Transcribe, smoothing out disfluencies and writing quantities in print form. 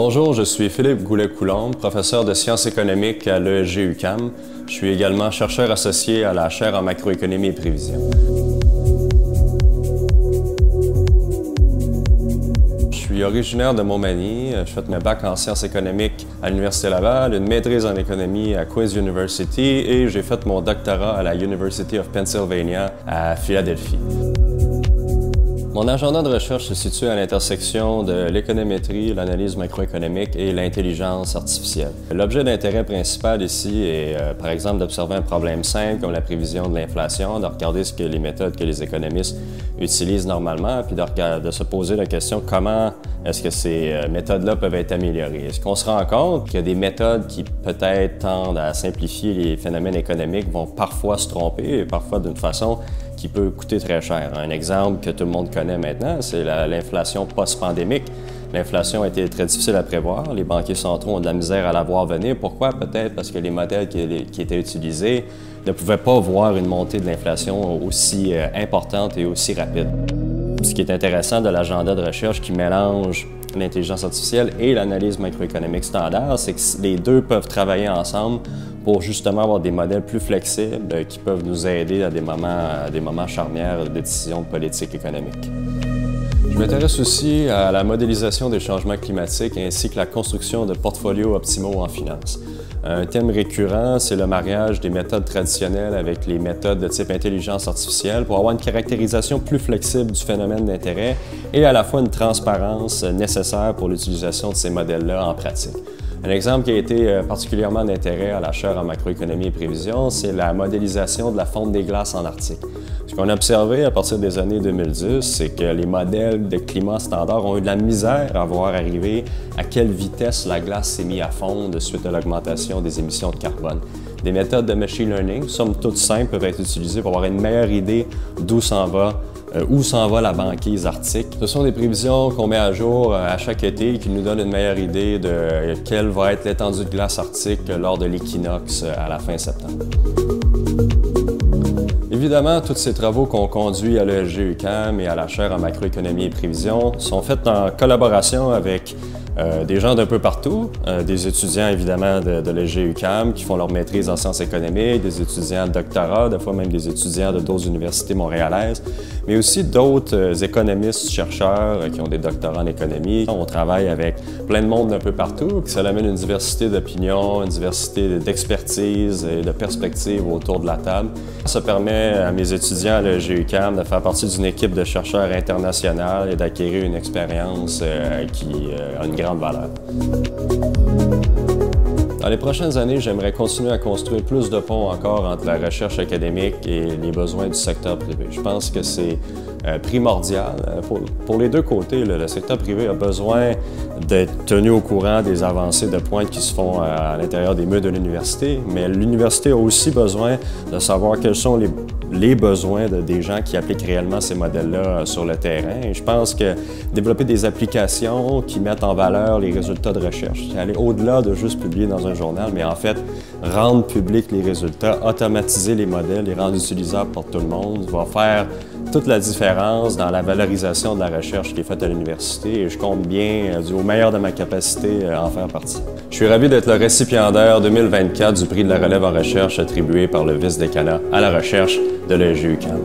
Bonjour, je suis Philippe Goulet-Coulombe, professeur de sciences économiques à l'ESG-UQAM. Je suis également chercheur associé à la chaire en macroéconomie et prévision. Je suis originaire de Montmagny. J'ai fait mes bacs en sciences économiques à l'Université Laval, une maîtrise en économie à Queen's University et j'ai fait mon doctorat à la University of Pennsylvania à Philadelphie. Mon agenda de recherche se situe à l'intersection de l'économétrie, l'analyse macroéconomique et l'intelligence artificielle. L'objet d'intérêt principal ici est, par exemple, d'observer un problème simple comme la prévision de l'inflation, de regarder les méthodes que les économistes utilisent normalement, puis de se poser la question comment est-ce que ces méthodes-là peuvent être améliorées. Est-ce qu'on se rend compte qu'il y a des méthodes qui peut-être tendent à simplifier les phénomènes économiques vont parfois se tromper et parfois d'une façon qui peut coûter très cher. Un exemple que tout le monde connaît maintenant, c'est l'inflation post-pandémique. L'inflation a été très difficile à prévoir. Les banquiers centraux ont de la misère à la voir venir. Pourquoi? Peut-être parce que les modèles qui étaient utilisés ne pouvaient pas voir une montée de l'inflation aussi importante et aussi rapide. Ce qui est intéressant de l'agenda de recherche qui mélange l'intelligence artificielle et l'analyse macroéconomique standard, c'est que les deux peuvent travailler ensemble pour justement avoir des modèles plus flexibles qui peuvent nous aider à des moments charnières de décisions de politique économique. Je m'intéresse aussi à la modélisation des changements climatiques ainsi que la construction de portfolios optimaux en finance. Un thème récurrent, c'est le mariage des méthodes traditionnelles avec les méthodes de type intelligence artificielle pour avoir une caractérisation plus flexible du phénomène d'intérêt et à la fois une transparence nécessaire pour l'utilisation de ces modèles-là en pratique. Un exemple qui a été particulièrement d'intérêt à la chaire en macroéconomie et prévision, c'est la modélisation de la fonte des glaces en Arctique. Ce qu'on a observé à partir des années 2010, c'est que les modèles de climat standard ont eu de la misère à voir arriver à quelle vitesse la glace s'est mise à fondre suite à l'augmentation des émissions de carbone. Des méthodes de machine learning, somme toute simples, peuvent être utilisées pour avoir une meilleure idée où s'en va la banquise arctique. Ce sont des prévisions qu'on met à jour à chaque été qui nous donnent une meilleure idée de quelle va être l'étendue de glace arctique lors de l'équinoxe à la fin septembre. Évidemment, tous ces travaux qu'on conduit à l'ESG-UQAM et à la chaire en macroéconomie et prévision sont faits en collaboration avec des gens d'un peu partout, des étudiants évidemment de l'ESG-UQAM qui font leur maîtrise en sciences économiques, des étudiants de doctorat, des fois même des étudiants de d'autres universités montréalaises, mais aussi d'autres économistes, chercheurs qui ont des doctorats en économie. On travaille avec plein de monde d'un peu partout, puis ça amène une diversité d'opinions, une diversité d'expertise et de perspectives autour de la table. Ça permet à mes étudiants à l'ESG-UQAM de faire partie d'une équipe de chercheurs internationaux et d'acquérir une expérience qui a une grande valeur. Dans les prochaines années, j'aimerais continuer à construire plus de ponts encore entre la recherche académique et les besoins du secteur privé. Je pense que c'est primordial. Pour les deux côtés, le secteur privé a besoin d'être tenu au courant des avancées de pointe qui se font à l'intérieur des murs de l'université, mais l'université a aussi besoin de savoir quels sont les besoins des gens qui appliquent réellement ces modèles-là sur le terrain. Et je pense que développer des applications qui mettent en valeur les résultats de recherche, c'est aller au-delà de juste publier dans un journal, mais en fait rendre publics les résultats, automatiser les modèles, les rendre utilisables pour tout le monde, va faire toute la différence dans la valorisation de la recherche qui est faite à l'université et je compte bien, au meilleur de ma capacité, en faire partie. Je suis ravi d'être le récipiendaire 2024 du prix de la relève en recherche attribué par le vice-décanat à la recherche de l'ESG-UQAM.